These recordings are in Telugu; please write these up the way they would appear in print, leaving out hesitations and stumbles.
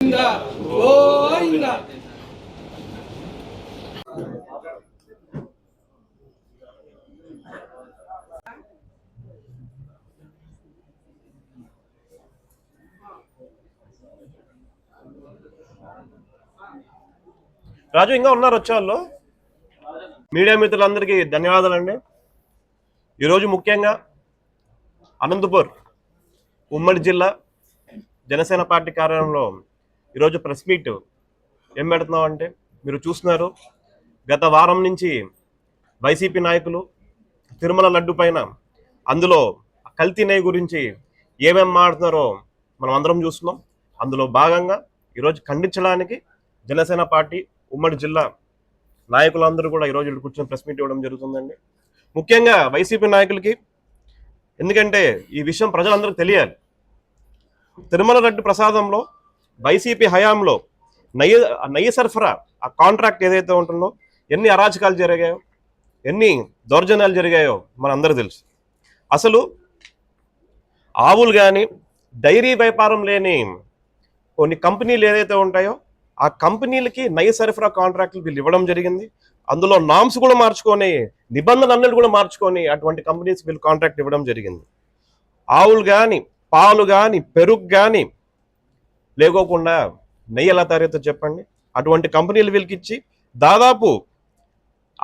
గోవిందా. రాజు ఇంకా ఉన్నారు వచ్చేవాళ్ళు. మీడియా మిత్రులందరికీ ధన్యవాదాలండి. ఈరోజు ముఖ్యంగా అనంతపూర్ ఉమ్మడి జిల్లా జనసేన పార్టీ కార్యాలయంలో ఈరోజు ప్రెస్ మీట్ ఏం పెడుతున్నామంటే, మీరు చూస్తున్నారు గత వారం నుంచి వైసీపీ నాయకులు తిరుమల లడ్డు పైన అందులో కల్తీ నెయ్యి గురించి ఏమేం మాట్లాడుతున్నారో మనం అందరం చూస్తున్నాం. అందులో భాగంగా ఈరోజు ఖండించడానికి జనసేన పార్టీ ఉమ్మడి జిల్లా నాయకులందరూ కూడా ఈరోజు ఇక్కడ కూర్చొని ప్రెస్ మీట్ ఇవ్వడం జరుగుతుందండి. ముఖ్యంగా వైసీపీ నాయకులకి, ఎందుకంటే ఈ విషయం ప్రజలందరికీ తెలియాలి. తిరుమల లడ్డు ప్రసాదంలో వైసీపీ హయాంలో నెయ్యి సరఫరా ఆ కాంట్రాక్ట్ ఏదైతే ఉంటుందో ఎన్ని అరాచకాలు జరిగాయో, ఎన్ని దౌర్జన్యాలు జరిగాయో మనందరూ తెలుసు. అసలు ఆవులు కానీ డైరీ వ్యాపారం లేని కొన్ని కంపెనీలు ఏదైతే ఉంటాయో ఆ కంపెనీలకి నెయ్యి సరఫరా కాంట్రాక్టులు వీళ్ళు ఇవ్వడం జరిగింది. అందులో నామ్స్ కూడా మార్చుకొని, నిబంధనలు కూడా మార్చుకొని అటువంటి కంపెనీస్ వీళ్ళు కాంట్రాక్ట్ ఇవ్వడం జరిగింది. ఆవులు కానీ, పాలు కానీ, పెరుగు కానీ లేకోకుండా నెయ్యి ఎలా తయారైతే చెప్పండి. అటువంటి కంపెనీలు వీళ్ళకి ఇచ్చి దాదాపు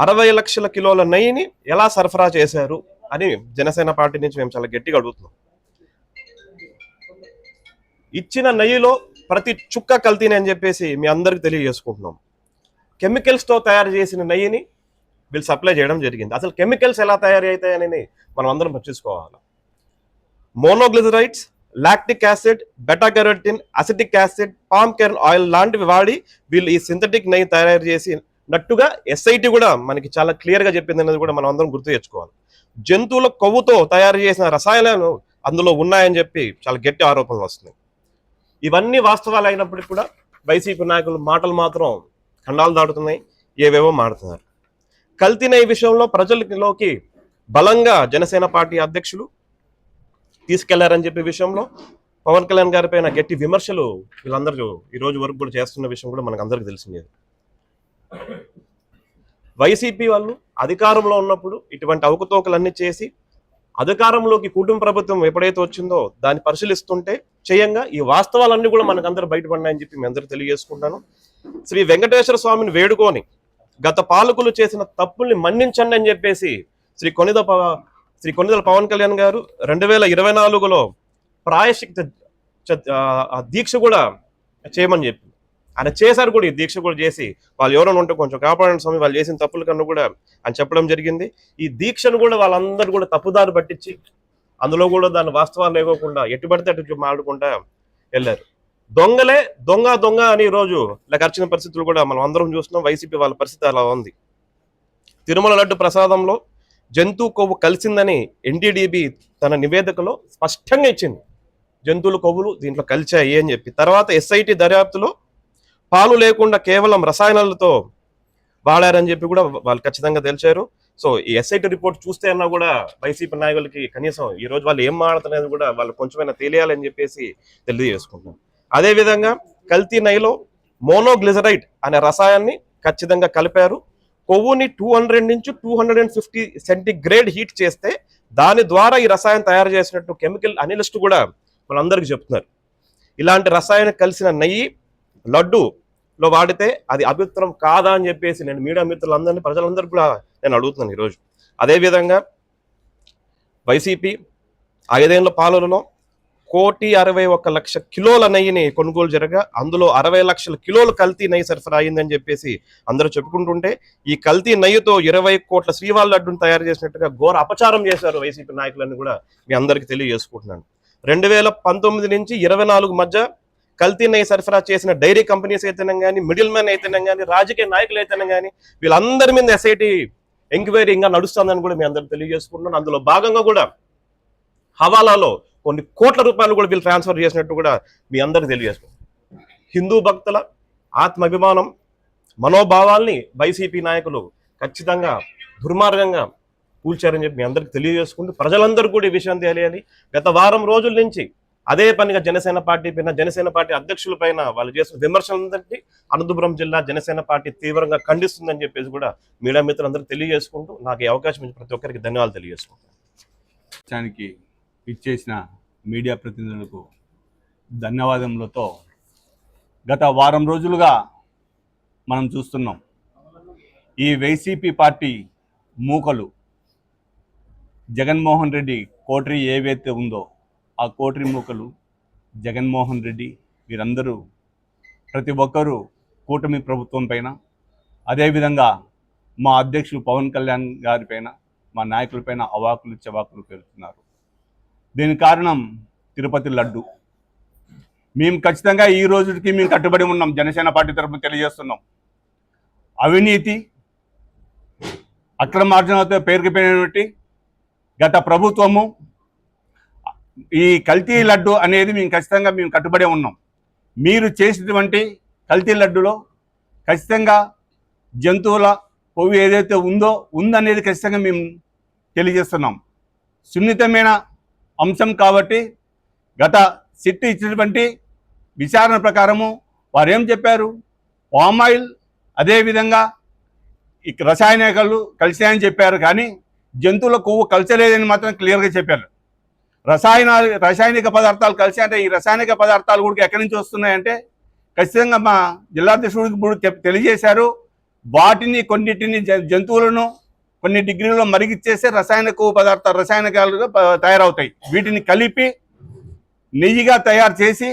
60 లక్షల కిలోల నెయ్యిని ఎలా సరఫరా చేశారు అని జనసేన పార్టీ నుంచి మేము చాలా గట్టిగా అడుగుతున్నాం. ఇచ్చిన నెయ్యిలో ప్రతి చుక్క కల్తీని అని చెప్పేసి మీ అందరికి తెలియజేసుకుంటున్నాం. కెమికల్స్తో తయారు చేసిన నెయ్యిని వీళ్ళు సప్లై చేయడం జరిగింది. అసలు కెమికల్స్ ఎలా తయారు అవుతాయని మనం అందరం పట్టించుకోవాలి. Monoglycerides, lactic acid, beta carotene, acetic acid, palm kernel oil లాంటివి వాడి వీళ్ళు ఈ సింథటిక్ నెయ్యి తయారు చేసినట్టుగా SIT కూడా మనకి చాలా క్లియర్గా చెప్పింది అనేది కూడా మనం అందరం గుర్తు తెచ్చుకోవాలి. జంతువుల కొవ్వుతో తయారు చేసిన రసాయనాలు అందులో ఉన్నాయని చెప్పి చాలా గట్టి ఆరోపణలు వస్తున్నాయి. ఇవన్నీ వాస్తవాలు అయినప్పటికీ కూడా వైసీపీ నాయకులు మాటలు మాత్రం ఖండాలు దాటుతున్నాయి, ఏవేవో మాడుతున్నారు. కల్తీ నెయ్యి విషయంలో ప్రజలలోకి బలంగా జనసేన పార్టీ అధ్యక్షులు తీసుకెళ్లారని చెప్పే విషయంలో పవన్ కళ్యాణ్ గారి పైన గట్టి విమర్శలు వీళ్ళందరూ ఈ రోజు వరకు కూడా చేస్తున్న విషయం కూడా మనకు అందరికీ తెలిసిందే. వైసీపీ వాళ్ళు అధికారంలో ఉన్నప్పుడు ఇటువంటి అవకతవకలన్నీ చేసి అధికారంలోకి కుటుంబ ప్రభుత్వం ఎప్పుడైతే వచ్చిందో దాన్ని పరిశీలిస్తుంటే చేయంగా ఈ వాస్తవాలన్నీ కూడా మనకు అందరూ బయటపడినాయని చెప్పి మీ అందరూ తెలియజేసుకుంటాను. శ్రీ వెంకటేశ్వర స్వామిని వేడుకొని గత పాలకులు చేసిన తప్పుల్ని మన్నించండి అని చెప్పేసి శ్రీ కొనిదెల పవన్ కళ్యాణ్ గారు 2024లో ప్రాయశ్చిత్త దీక్ష కూడా చేయమని చెప్పి ఆయన చేశారు కూడా. ఈ దీక్ష కూడా చేసి వాళ్ళు ఎవరైనా ఉంటే కొంచెం కాపాడండి స్వామి, వాళ్ళు చేసిన తప్పుల కన్నా కూడా అని చెప్పడం జరిగింది. ఈ దీక్షను కూడా వాళ్ళందరూ కూడా తప్పుదారి పట్టించి అందులో కూడా దాని వాస్తవాలు లేకోకుండా ఎట్టుబడితే అటు మాడుకుంటా వెళ్ళారు. దొంగలే దొంగ అని ఈరోజు ఇలా ఖర్చిన పరిస్థితులు కూడా మనం అందరం చూస్తున్నాం. వైసీపీ వాళ్ళ పరిస్థితి అలా ఉంది. తిరుమల లడ్డు ప్రసాదంలో జంతు కొవ్వు కలిసిందని NTDB తన నివేదికలో స్పష్టంగా ఇచ్చింది. జంతువుల కొవ్వులు దీంట్లో కలిచాయి అని చెప్పి. తర్వాత SIT దర్యాప్తులో పాలు లేకుండా కేవలం రసాయనాలతో వాడారని చెప్పి కూడా వాళ్ళు ఖచ్చితంగా తెలిచారు. సో ఈ SIT రిపోర్ట్ చూస్తే అన్నా కూడా వైసీపీ నాయకులకి కనీసం ఈ రోజు వాళ్ళు ఏం మాడుతున్నది కూడా వాళ్ళు కొంచెమైనా తెలియాలని చెప్పేసి తెలియజేసుకుంటున్నాం. అదేవిధంగా కల్తీ నెయ్యిలో మోనోగ్లిజరైడ్ అనే రసాయనాన్ని ఖచ్చితంగా కలిపారు. కొవ్వుని 200 నుంచి 250 సెంటిగ్రేడ్ హీట్ చేస్తే దాని ద్వారా ఈ రసాయనం తయారు చేసినట్టు కెమికల్ అనలిస్ట్ కూడా మనందరికీ చెప్తున్నారు. ఇలాంటి రసాయనం కలిసిన నెయ్యి లడ్డూలో వాడితే అది అభిత్రం కాదా అని చెప్పేసి నేను మీడియా మిత్రులందరినీ ప్రజలందరూ కూడా నేను అడుగుతున్నాను ఈరోజు. అదేవిధంగా వైసీపీ 5 ఏళ్ల పాలనలో 1,61,00,000 కిలోల నెయ్యిని కొనుగోలు జరగా అందులో 60 లక్షల కిలోలు కల్తీ నెయ్యి సరఫరా అయిందని చెప్పేసి అందరూ చెప్పుకుంటుంటే ఈ కల్తీ నెయ్యితో 20 కోట్ల శ్రీవాళ్ళ లడ్డును తయారు చేసినట్టుగా ఘోర అపచారం చేశారు వైసీపీ నాయకులని కూడా మీ అందరికీ తెలియజేసుకుంటున్నాను. 2019 నుంచి 24 మధ్య కల్తీ నెయ్యి సరఫరా చేసిన డైరీ కంపెనీస్ అయితేనే కానీ, మిడిల్ మ్యాన్ అయితేనే కానీ, రాజకీయ నాయకులు అయితేనే కానీ వీళ్ళందరి మీద SIT ఎంక్వైరీ ఇంకా నడుస్తుందని కూడా మీ అందరూ తెలియజేసుకుంటున్నాను. అందులో భాగంగా కూడా హవాలాలో కొన్ని కోట్ల రూపాయలు కూడా వీళ్ళు ట్రాన్స్ఫర్ చేసినట్టు కూడా మీ అందరికీ తెలియజేసుకుంటాం. హిందూ భక్తుల ఆత్మాభిమానం మనోభావాల్ని వైసీపీ నాయకులు ఖచ్చితంగా దుర్మార్గంగా కూల్చారని చెప్పి మీ అందరికీ తెలియజేసుకుంటూ ప్రజలందరూ కూడా ఈ విషయం తెలియాలి. గత వారం రోజుల నుంచి అదే పనిగా జనసేన పార్టీ పైన, జనసేన పార్టీ అధ్యక్షుల పైన వాళ్ళు చేసిన విమర్శలందరినీ అనంతపురం జిల్లా జనసేన పార్టీ తీవ్రంగా ఖండిస్తుందని చెప్పేసి కూడా మీడియా మిత్రులందరూ తెలియజేసుకుంటూ నాకు ఈ అవకాశం ఇచ్చిన ప్రతి ఒక్కరికి ధన్యవాదాలు తెలియజేసుకుంటాను. ఇచ్చేసిన మీడియా ప్రతినిధులకు ధన్యవాదములతో గత వారం రోజులుగా మనం చూస్తున్నాం, ఈ వైసీపీ పార్టీ మూకలు జగన్మోహన్ రెడ్డి కోటరీ ఏవైతే ఉందో ఆ కోటరీ మూకలు జగన్మోహన్ రెడ్డి వీరందరూ ప్రతి ఒక్కరూ కూటమి ప్రభుత్వం పైన, అదేవిధంగా మా అధ్యక్షులు పవన్ కళ్యాణ్ గారి పైన, మా నాయకులపైన అవాకులు చవాకులు పెడుతున్నారు. దీనికి కారణం తిరుపతి లడ్డు. మేము ఖచ్చితంగా ఈ రోజుకి మేము కట్టుబడి ఉన్నాం, జనసేన పార్టీ తరఫున తెలియజేస్తున్నాం. అవినీతి అక్రమార్జనతో పేరుకుపోయినటువంటి గత ప్రభుత్వము ఈ కల్తీ లడ్డు అనేది మేము ఖచ్చితంగా కట్టుబడి ఉన్నాం. మీరు చేసినటువంటి కల్తీ లడ్డులో ఖచ్చితంగా జంతువుల కొవ్వు ఏదైతే ఉందనేది ఖచ్చితంగా మేము తెలియజేస్తున్నాం. సున్నితమైన అంశం కాబట్టి గత సిట్ ఇచ్చినటువంటి విచారణ ప్రకారము వారు ఏం చెప్పారు, పామాయిల్ అదేవిధంగా ఈ రసాయనికాలు కలిసాయని చెప్పారు, కానీ జంతువుల కొవ్వు కలిసలేదని మాత్రం క్లియర్గా చెప్పారు. రసాయనిక పదార్థాలు కలిసి అంటే ఈ రసాయనిక పదార్థాలు కూడా ఎక్కడి నుంచి వస్తున్నాయంటే ఖచ్చితంగా మా జిల్లాధ్యక్షుడికి ఇప్పుడు తెలియజేశారు. కొన్నిటిని జంతువులను కొన్ని డిగ్రీలో మరిగిచ్చేస్తే రసాయనికాలుగా తయారవుతాయి. వీటిని కలిపి నెయ్యిగా తయారు చేసి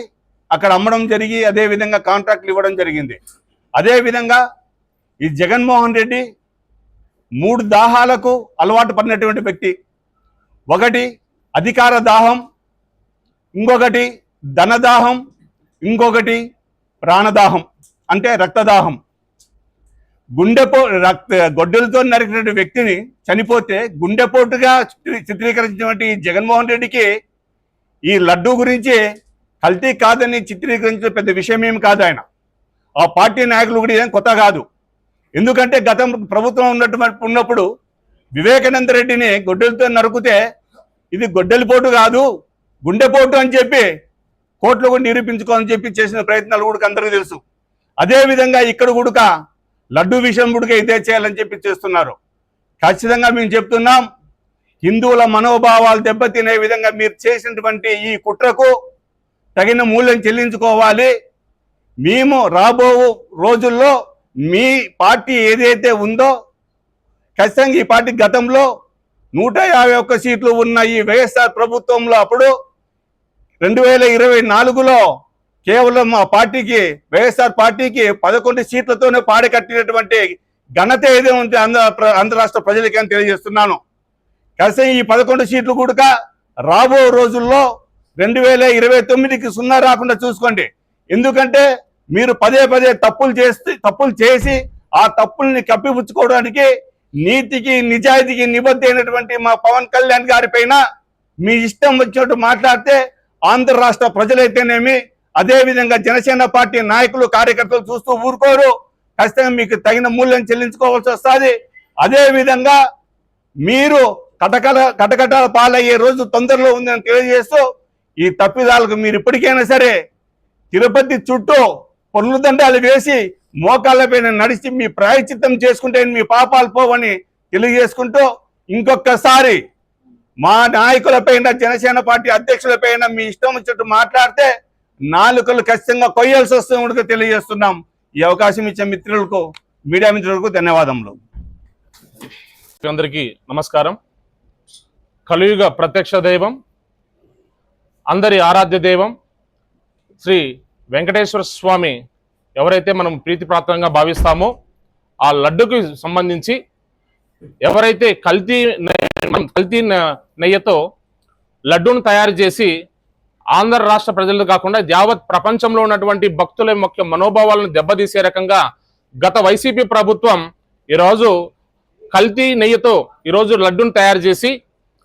అక్కడ అమ్మడం జరిగి అదేవిధంగా కాంట్రాక్ట్లు ఇవ్వడం జరిగింది. అదేవిధంగా ఈ జగన్మోహన్ రెడ్డి 3 దాహాలకు అలవాటు పడినటువంటి వ్యక్తి. ఒకటి అధికార దాహం, ఇంకొకటి ధనదాహం, ఇంకొకటి ప్రాణదాహం అంటే రక్తదాహం. గొడ్డలతో నరికినటువంటి వ్యక్తిని చనిపోతే గుండెపోటుగా చిత్రీకరించినటువంటి జగన్మోహన్ రెడ్డికి ఈ లడ్డూ గురించి కల్తీ కాదని చిత్రీకరించిన పెద్ద విషయం ఏమి కాదు. ఆయన ఆ పార్టీ నాయకులు కూడా ఏం కొత్త కాదు. ఎందుకంటే గతం ప్రభుత్వం ఉన్నప్పుడు వివేకానంద రెడ్డిని గొడ్డలతో నరుకుతే ఇది గొడ్డలిపోటు కాదు గుండెపోటు అని చెప్పి కోర్టులో కూడా నిరూపించుకోవాలని చెప్పి చేసిన ప్రయత్నాలు కూడా అందరికీ తెలుసు. అదేవిధంగా ఇక్కడ కూడా లడ్డు విషయం కూడా ఇదే చేయాలని చెప్పి చేస్తున్నారు. ఖచ్చితంగా మేము చెప్తున్నాం, హిందువుల మనోభావాలు దెబ్బతినే విధంగా మీరు చేసినటువంటి ఈ కుట్రకు తగిన మూల్యం చెల్లించుకోవాలి. మేము రాబో రోజుల్లో మీ పార్టీ ఏదైతే ఉందో ఖచ్చితంగా ఈ పార్టీ గతంలో 151 సీట్లు ఉన్న ఈ వైఎస్ఆర్ ప్రభుత్వంలో అప్పుడు 2024లో కేవలం మా పార్టీకి వైఎస్ఆర్ పార్టీకి 11 సీట్లతోనే పాడి కట్టినటువంటి ఘనత ఏదే ఉంది ఆంధ్ర రాష్ట్ర ప్రజలకి అని తెలియజేస్తున్నాను. ఖచ్చితంగా ఈ 11 సీట్లు కూడా రాబో రోజుల్లో 2029కి 0 రాకుండా చూసుకోండి. ఎందుకంటే మీరు పదే తప్పులు చేసి ఆ తప్పుల్ని కప్పిపుచ్చుకోవడానికి నీతికి నిజాయితీకి నిబద్ధ అయినటువంటి మా పవన్ కళ్యాణ్ గారి పైన మీ ఇష్టం వచ్చినట్టు మాట్లాడితే ఆంధ్ర రాష్ట్ర ప్రజలైతేనేమి అదేవిధంగా జనసేన పార్టీ నాయకులు కార్యకర్తలు చూస్తూ ఊరుకోరు. ఖచ్చితంగా మీకు తగిన మూల్యం చెల్లించుకోవాల్సి వస్తుంది. అదేవిధంగా మీరు కటకటాల పాలయ్యే రోజు తొందరలో ఉందని తెలియజేస్తూ ఈ తప్పిదాలకు మీరు ఇప్పటికైనా సరే తిరుపతి చుట్టూ పొర్లు దండాలు వేసి మోకాళ్ళపైన నడిచి మీ ప్రాయశ్చిత్తం చేసుకుంటే మీ పాపాలు పోవని తెలియజేసుకుంటూ ఇంకొకసారి మా నాయకులపైన జనసేన పార్టీ అధ్యక్షులపైన మీ ఇష్టం వచ్చినట్టు మాట్లాడితే నాలుకలు ఖచ్చితంగా కొయ్యాల్సి వస్తుందో తెలియజేస్తున్నాం. ఈ అవకాశం ఇచ్చే మిత్రులకు మీడియా మిత్రులకు ధన్యవాదములు. అందరికీ నమస్కారం. కలియుగ ప్రత్యక్ష దైవం, అందరి ఆరాధ్య దైవం శ్రీ వెంకటేశ్వర స్వామి ఎవరైతే మనం ప్రీతిపాత్రంగా భావిస్తామో ఆ లడ్డుకి సంబంధించి ఎవరైతే కల్తీ నెయ్యతో లడ్డూను తయారు చేసి ఆంధ్ర రాష్ట్ర ప్రజలు కాకుండా యావత్ ప్రపంచంలో ఉన్నటువంటి భక్తుల ముఖ్య మనోభావాలను దెబ్బతీసే రకంగా గత వైసీపీ ప్రభుత్వం ఈరోజు కల్తీ నెయ్యితో ఈరోజు లడ్డూను తయారు చేసి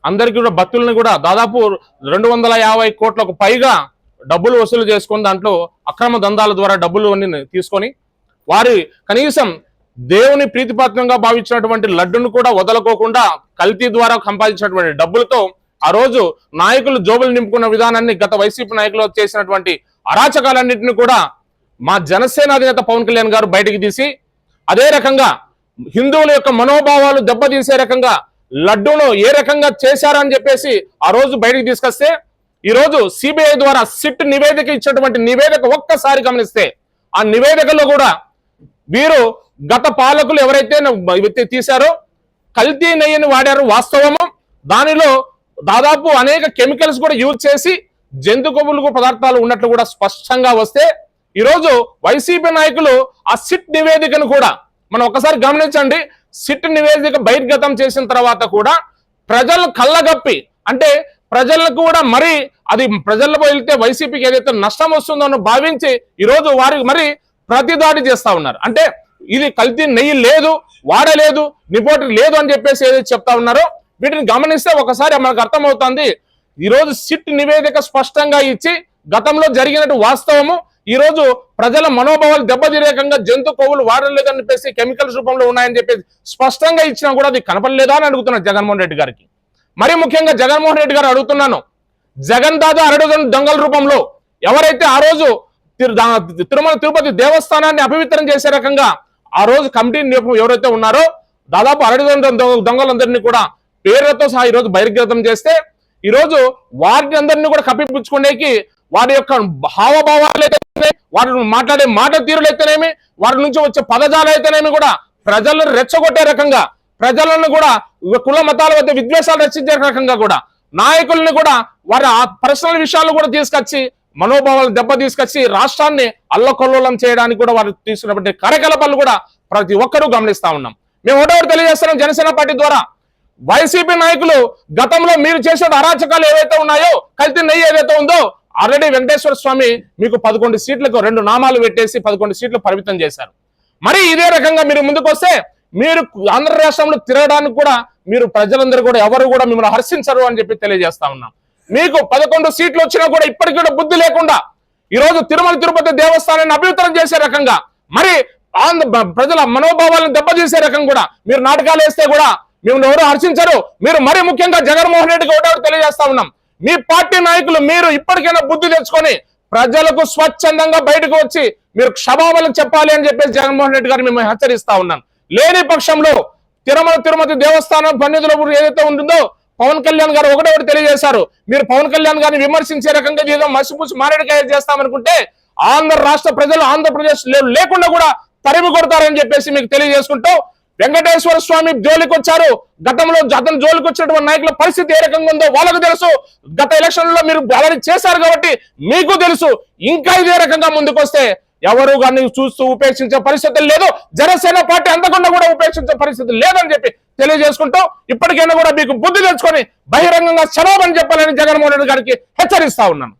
అందరికీ కూడా భక్తులను కూడా దాదాపు 250 కోట్లకు పైగా డబ్బులు వసూలు చేసుకొని దాంట్లో అక్రమ దందాల ద్వారా డబ్బులు తీసుకొని వారి కనీసం దేవుని ప్రీతిపాత్రంగా భావించినటువంటి లడ్డును కూడా వదలకోకుండా కల్తీ ద్వారా సంపాదించినటువంటి డబ్బులతో ఆ రోజు నాయకులు జోబులు నింపుకున్న విధానాన్ని గత వైసీపీ నాయకులు చేసినటువంటి అరాచకాలన్నింటినీ కూడా మా జనసేన అధినేత పవన్ కళ్యాణ్ గారు బయటికి తీసి, అదే రకంగా హిందువుల యొక్క మనోభావాలు దెబ్బతీసే రకంగా లడ్డూను ఏ రకంగా చేశారని చెప్పేసి ఆ రోజు బయటికి తీసుకొస్తే, ఈ రోజు సిబిఐ ద్వారా సిట్ నివేదిక ఇచ్చినటువంటి నివేదిక ఒక్కసారి గమనిస్తే ఆ నివేదికలో కూడా వీరు గత పాలకులు ఎవరైతే తీశారో కల్తీ నెయ్యిని వాడారు వాస్తవము. దానిలో దాదాపు అనేక కెమికల్స్ కూడా యూజ్ చేసి జంతు కొవ్వులు పదార్థాలు ఉన్నట్లు కూడా స్పష్టంగా వస్తే, ఈరోజు వైసీపీ నాయకులు ఆ సిట్ నివేదికను కూడా మనం ఒకసారి గమనించండి. సిట్ నివేదిక బహిర్గతం చేసిన తర్వాత కూడా ప్రజలు కళ్ళగప్పి, అంటే ప్రజలకు కూడా మరి అది ప్రజల్లో వెళ్తే వైసీపీకి ఏదైతే నష్టం వస్తుందో భావించి ఈరోజు వారికి మరి ప్రతిదాడి చేస్తా ఉన్నారు. అంటే ఇది కల్తీ నెయ్యి లేదు, వాడలేదు, నిపోటి లేదు అని చెప్పేసి ఏదైతే చెప్తా ఉన్నారో వీటిని గమనిస్తే ఒకసారి మనకు అర్థమవుతుంది. ఈరోజు సిట్ నివేదిక స్పష్టంగా ఇచ్చి గతంలో జరిగినట్టు వాస్తవము, ఈ రోజు ప్రజల మనోభావాలు దెబ్బతీరేకంగా జంతు కొవ్వులు వాడలేదని చెప్పేసి కెమికల్స్ రూపంలో ఉన్నాయని చెప్పేసి స్పష్టంగా ఇచ్చినా కూడా అది కనపడలేదా అని అడుగుతున్నారు జగన్మోహన్ రెడ్డి గారికి. మరి ముఖ్యంగా జగన్మోహన్ రెడ్డి గారు అడుగుతున్నాను, జగన్ దాదా అరడుదల దొంగల రూపంలో ఎవరైతే ఆ రోజు తిరుమల తిరుపతి దేవస్థానాన్ని అపవిత్రం చేసే రకంగా ఆ రోజు కమిటీ ఎవరైతే ఉన్నారో దాదాపు అరడుదల దొంగలందరినీ కూడా పేర్లతో సహా ఈరోజు బహిర్గతం చేస్తే, ఈరోజు వారిని అందరినీ కూడా కప్పిపుచ్చుకునేకి వారి యొక్క హావభావాలు అయితేనేమి, వారి మాట్లాడే మాట తీరులు అయితేనేమి, వారి నుంచి వచ్చే పదజాలు అయితేనేమి కూడా ప్రజలను రెచ్చగొట్టే రకంగా, ప్రజలను కూడా కుల మతాల వద్ద విద్వేషాలు రచించే రకంగా కూడా నాయకుల్ని కూడా వారి పర్సనల్ విషయాలు కూడా తీసుకొచ్చి మనోభావాలు దెబ్బ తీసుకొచ్చి రాష్ట్రాన్ని అల్లకొల్లోలం చేయడానికి కూడా వారు తీసుకున్నటువంటి కార్యకలాపాలు కూడా ప్రతి ఒక్కరూ గమనిస్తా ఉన్నాం. మేము ఒకటి తెలియజేస్తున్నాం జనసేన పార్టీ ద్వారా, వైసీపీ నాయకులు గతంలో మీరు చేసిన అరాచకాలు ఏవైతే ఉన్నాయో, కల్తీ నెయ్యి ఏదైతే ఉందో, ఆల్రెడీ వెంకటేశ్వర స్వామి మీకు 11 సీట్లకు 2 నామాలు పెట్టేసి 11 సీట్లు పరిమితం చేశారు. మరి ఇదే రకంగా మీరు ముందుకు వస్తే మీరు ఆంధ్ర రాష్ట్రంలో తిరగడానికి కూడా మీరు ప్రజలందరూ కూడా ఎవరు కూడా మిమ్మల్ని హర్షించరు అని చెప్పి తెలియజేస్తా ఉన్నాం. మీకు 11 సీట్లు వచ్చినా కూడా ఇప్పటికీ కూడా బుద్ధి లేకుండా ఈరోజు తిరుమల తిరుపతి దేవస్థానాన్ని అభివృద్ధి చేసే రకంగా, మరి ప్రజల మనోభావాలను దెబ్బతీసే రకంగా కూడా మీరు నాటకాలు వేస్తే కూడా మిమ్మల్ని ఎవరు హర్షించరు. మీరు మరి ముఖ్యంగా జగన్మోహన్ రెడ్డికి ఒకటి తెలియజేస్తా ఉన్నాం, మీ పార్టీ నాయకులు మీరు ఇప్పటికైనా బుద్ధి తెచ్చుకొని ప్రజలకు స్వచ్ఛందంగా బయటకు వచ్చి మీరు క్షమాపణలు చెప్పాలి అని చెప్పేసి జగన్మోహన్ రెడ్డి గారు మేము హెచ్చరిస్తా ఉన్నాను. లేని పక్షంలో తిరుమతి దేవస్థానం సన్నిధిలో ఏదైతే ఉంటుందో పవన్ కళ్యాణ్ గారు ఒకటి తెలియజేశారు, మీరు పవన్ కళ్యాణ్ గారిని విమర్శించే రకంగా ఏదో మసిపూసి మారేడుకాయ చేస్తామనుకుంటే ఆంధ్ర రాష్ట్ర ప్రజలు ఆంధ్రప్రదేశ్ లేకుండా కూడా తరిమి కొడతారని చెప్పేసి మీకు తెలియజేసుకుంటూ, వెంకటేశ్వర స్వామి జోలికి వచ్చారు. గతంలో అతను జోలికి వచ్చినటువంటి నాయకుల పరిస్థితి ఏ రకంగా ఉందో వాళ్ళకు తెలుసు. గత ఎలక్షన్లలో మీరు అలాగే చేశారు కాబట్టి మీకు తెలుసు. ఇంకా ఇదే రకంగా ముందుకు వస్తే ఎవరు కానీ చూస్తూ ఉపేక్షించే పరిస్థితులు లేదు. జనసేన పార్టీ అంతకుండా కూడా ఉపేక్షించే పరిస్థితి లేదని చెప్పి తెలియజేసుకుంటూ, ఇప్పటికైనా కూడా మీకు బుద్ధి తెచ్చుకొని బహిరంగంగా క్షమాపణ చెప్పాలని జగన్మోహన్ రెడ్డి గారికి హెచ్చరిస్తా ఉన్నాను.